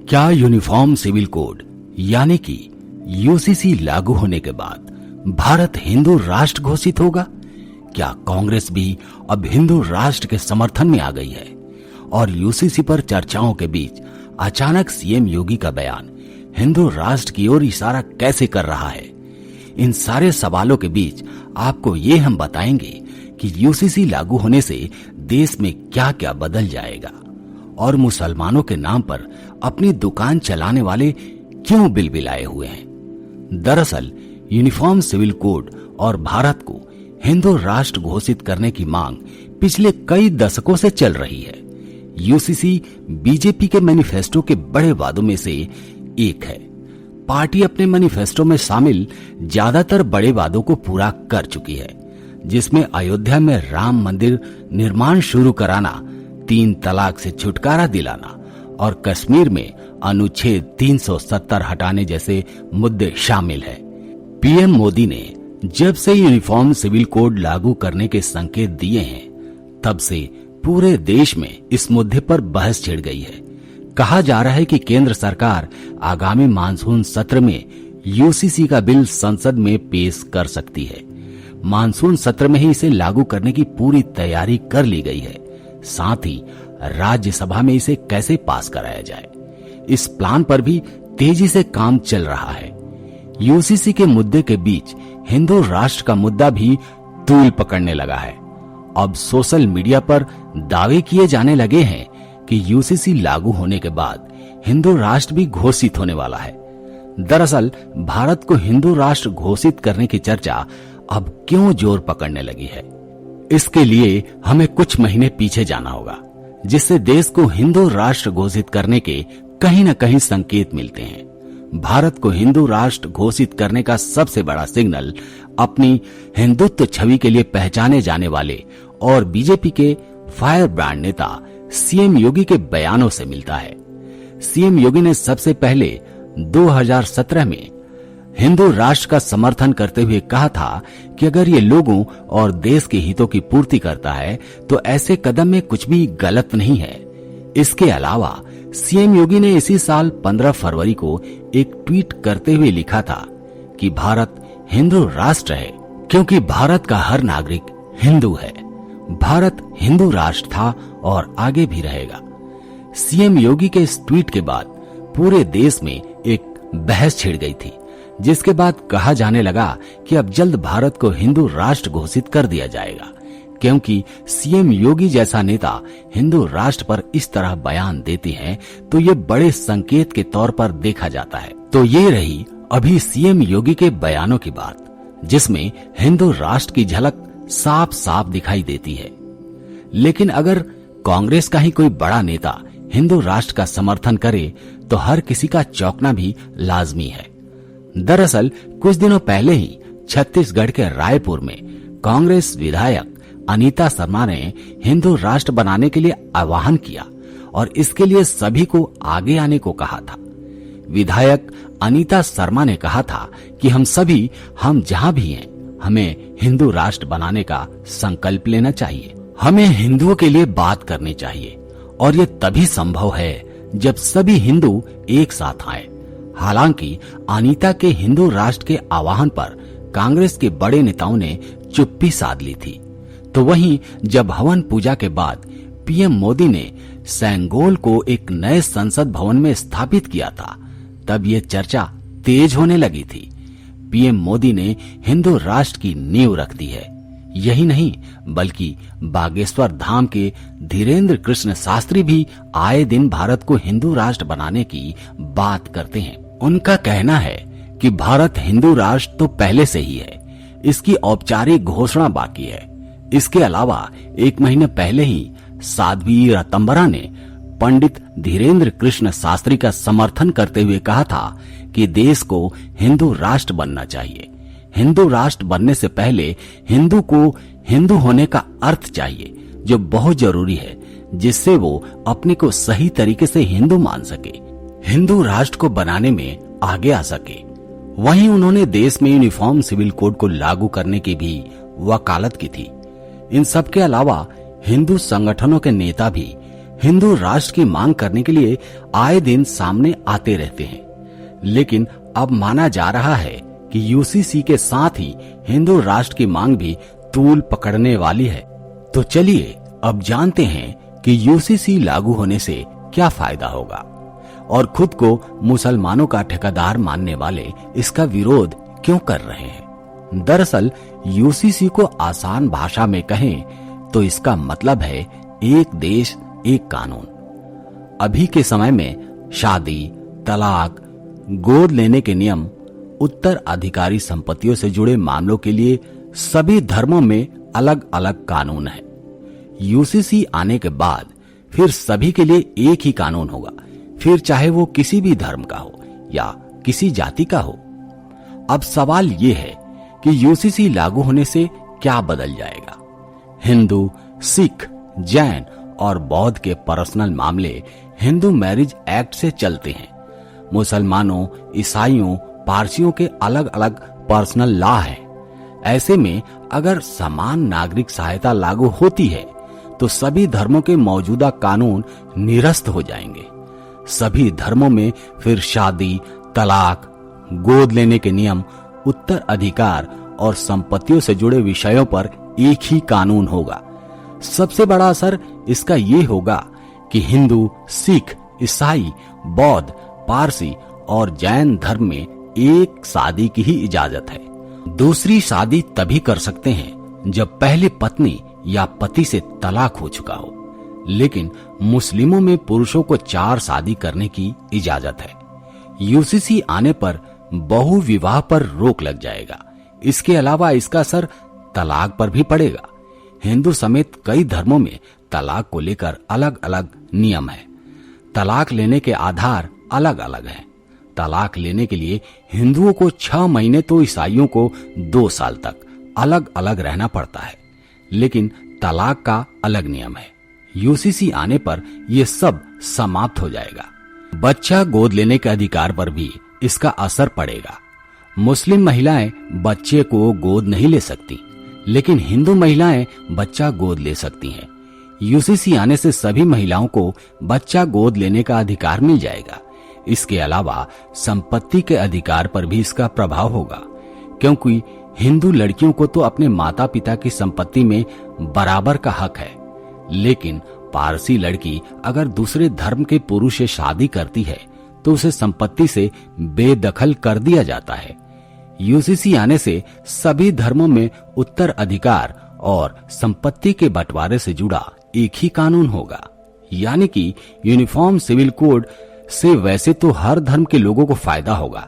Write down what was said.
क्या uniform civil code यानी कि यूसीसी लागू होने के बाद भारत हिंदू राष्ट्र घोषित होगा? क्या कांग्रेस भी अब हिंदू राष्ट्र के समर्थन में आ गई है? और यूसीसी पर चर्चाओं के बीच अचानक सीएम योगी का बयान हिंदू राष्ट्र की ओर इशारा कैसे कर रहा है? इन सारे सवालों के बीच आपको ये हम बताएंगे कि यूसीसी लागू होने से देश में क्या क्या बदल जाएगा और मुसलमानों के नाम पर अपनी दुकान चलाने वाले क्यों बिलबिलाए हुए हैं। दरअसल यूनिफॉर्म सिविल कोड और भारत को हिंदू राष्ट्र घोषित करने की मांग पिछले कई दशकों से चल रही है। यूसीसी बीजेपी के मैनिफेस्टो के बड़े वादों में से एक है। पार्टी अपने मैनिफेस्टो में शामिल ज्यादातर बड़े वादों को पूरा कर चुकी है, जिसमें अयोध्या में राम मंदिर निर्माण शुरू कराना, 3 तलाक से छुटकारा दिलाना और कश्मीर में अनुच्छेद 370 हटाने जैसे मुद्दे शामिल हैं। पीएम मोदी ने जब से यूनिफॉर्म सिविल कोड लागू करने के संकेत दिए हैं, तब से पूरे देश में इस मुद्दे पर बहस छिड़ गई है। कहा जा रहा है कि केंद्र सरकार आगामी मानसून सत्र में यूसीसी का बिल संसद में पेश कर सकती है। मानसून सत्र में ही इसे लागू करने की पूरी तैयारी कर ली गई है। साथ ही राज्यसभा में इसे कैसे पास कराया जाए, इस प्लान पर भी तेजी से काम चल रहा है। यूसीसी के मुद्दे के बीच हिंदू राष्ट्र का मुद्दा भी तूल पकड़ने लगा है। अब सोशल मीडिया पर दावे किए जाने लगे हैं कि यूसीसी लागू होने के बाद हिंदू राष्ट्र भी घोषित होने वाला है। दरअसल भारत को हिंदू राष्ट्र घोषित करने की चर्चा अब क्यों जोर पकड़ने लगी है, इसके लिए हमें कुछ महीने पीछे जाना होगा, जिससे देश को हिंदू राष्ट्र घोषित करने के कहीं न कहीं संकेत मिलते हैं। भारत को हिंदू राष्ट्र घोषित करने का सबसे बड़ा सिग्नल अपनी हिंदुत्व छवि के लिए पहचाने जाने वाले और बीजेपी के फायर ब्रांड नेता सीएम योगी के बयानों से मिलता है। सीएम योगी ने सबसे पहले 2017 में हिंदू राष्ट्र का समर्थन करते हुए कहा था कि अगर ये लोगों और देश के हितों की पूर्ति करता है तो ऐसे कदम में कुछ भी गलत नहीं है। इसके अलावा सीएम योगी ने इसी साल 15 फरवरी को एक ट्वीट करते हुए लिखा था कि भारत हिंदू राष्ट्र है क्योंकि भारत का हर नागरिक हिंदू है। भारत हिंदू राष्ट्र था और आगे भी रहेगा। सीएम योगी के इस ट्वीट के बाद पूरे देश में एक बहस छिड़ गई थी, जिसके बाद कहा जाने लगा कि अब जल्द भारत को हिंदू राष्ट्र घोषित कर दिया जाएगा, क्योंकि सीएम योगी जैसा नेता हिंदू राष्ट्र पर इस तरह बयान देते हैं तो ये बड़े संकेत के तौर पर देखा जाता है। तो ये रही अभी सीएम योगी के बयानों की बात, जिसमें हिंदू राष्ट्र की झलक साफ साफ दिखाई देती है। लेकिन अगर कांग्रेस का ही कोई बड़ा नेता हिंदू राष्ट्र का समर्थन करे तो हर किसी का चौंकना भी लाजमी है। दरअसल कुछ दिनों पहले ही छत्तीसगढ़ के रायपुर में कांग्रेस विधायक अनीता शर्मा ने हिंदू राष्ट्र बनाने के लिए आह्वान किया और इसके लिए सभी को आगे आने को कहा था। विधायक अनीता शर्मा ने कहा था कि हम जहां भी हैं, हमें हिंदू राष्ट्र बनाने का संकल्प लेना चाहिए। हमें हिंदुओं के लिए बात करनी चाहिए और ये तभी संभव है जब सभी हिंदू एक साथ आए। हालांकि अनीता के हिंदू राष्ट्र के आह्वान पर कांग्रेस के बड़े नेताओं ने चुप्पी साध ली थी। तो वहीं जब हवन पूजा के बाद पीएम मोदी ने सेंगोल को एक नए संसद भवन में स्थापित किया था, तब ये चर्चा तेज होने लगी थी। पीएम मोदी ने हिंदू राष्ट्र की नींव रख दी है। यही नहीं बल्कि बागेश्वर धाम के धीरेन्द्र कृष्ण शास्त्री भी आए दिन भारत को हिंदू राष्ट्र बनाने की बात करते हैं। उनका कहना है कि भारत हिंदू राष्ट्र तो पहले से ही है, इसकी औपचारिक घोषणा बाकी है। इसके अलावा 1 महीने पहले ही साध्वी रतंबरा ने पंडित धीरेन्द्र कृष्ण शास्त्री का समर्थन करते हुए कहा था कि देश को हिंदू राष्ट्र बनना चाहिए। हिंदू राष्ट्र बनने से पहले हिंदू को हिंदू होने का अर्थ चाहिए, जो बहुत जरूरी है, जिससे वो अपने को सही तरीके से हिंदू मान सके, हिंदू राष्ट्र को बनाने में आगे आ सके। वहीं उन्होंने देश में यूनिफॉर्म सिविल कोड को लागू करने की भी वकालत की थी। इन सब के अलावा हिंदू संगठनों के नेता भी हिंदू राष्ट्र की मांग करने के लिए आए दिन सामने आते रहते हैं, लेकिन अब माना जा रहा है कि यूसीसी के साथ ही हिंदू राष्ट्र की मांग भी तूल पकड़ने वाली है। तो चलिए अब जानते हैं कि यूसीसी लागू होने से क्या फायदा होगा और खुद को मुसलमानों का ठेकेदार मानने वाले इसका विरोध क्यों कर रहे हैं। दरअसल यूसीसी को आसान भाषा में कहें तो इसका मतलब है एक देश एक कानून। अभी के समय में शादी, तलाक, गोद लेने के नियम, उत्तराधिकारी संपत्तियों से जुड़े मामलों के लिए सभी धर्मों में अलग अलग कानून है। यूसीसी आने के बाद फिर सभी के लिए एक ही कानून होगा, फिर चाहे वो किसी भी धर्म का हो या किसी जाति का हो। अब सवाल ये है कि यूसीसी लागू होने से क्या बदल जाएगा। हिंदू, सिख, जैन और बौद्ध के पर्सनल मामले हिंदू मैरिज एक्ट से चलते हैं। मुसलमानों, ईसाइयों, पारसियों के अलग अलग पर्सनल लॉ है। ऐसे में अगर समान नागरिक सहायता लागू होती है तो सभी धर्मों के मौजूदा कानून निरस्त हो जाएंगे। सभी धर्मों में फिर शादी, तलाक, गोद लेने के नियम, उत्तराधिकार और संपत्तियों से जुड़े विषयों पर एक ही कानून होगा। सबसे बड़ा असर इसका ये होगा कि हिंदू, सिख, ईसाई, बौद्ध, पारसी और जैन धर्म में एक शादी की ही इजाजत है। दूसरी शादी तभी कर सकते हैं जब पहले पत्नी या पति से तलाक हो चुका हो, लेकिन मुस्लिमों में पुरुषों को 4 शादी करने की इजाजत है। यूसीसी आने पर बहु विवाह पर रोक लग जाएगा। इसके अलावा इसका असर तलाक पर भी पड़ेगा। हिंदू समेत कई धर्मों में तलाक को लेकर अलग अलग नियम है। तलाक लेने के आधार अलग अलग हैं। तलाक लेने के लिए हिंदुओं को 6 महीने तो ईसाइयों को 2 साल तक अलग अलग रहना पड़ता है, लेकिन तलाक का अलग नियम है। यूसीसी आने पर यह सब समाप्त हो जाएगा। बच्चा गोद लेने के अधिकार पर भी इसका असर पड़ेगा। मुस्लिम महिलाएं बच्चे को गोद नहीं ले सकती, लेकिन हिंदू महिलाएं बच्चा गोद ले सकती हैं। यूसीसी आने से सभी महिलाओं को बच्चा गोद लेने का अधिकार मिल जाएगा। इसके अलावा संपत्ति के अधिकार पर भी इसका प्रभाव होगा, क्योंकि हिंदू लड़कियों को तो अपने माता पिता की संपत्ति में बराबर का हक है, लेकिन पारसी लड़की अगर दूसरे धर्म के पुरुष से शादी करती है तो उसे संपत्ति से बेदखल कर दिया जाता है। यूसीसी आने से सभी धर्मों में उत्तराधिकार और संपत्ति के बंटवारे से जुड़ा एक ही कानून होगा, यानी कि यूनिफॉर्म सिविल कोड से वैसे तो हर धर्म के लोगों को फायदा होगा,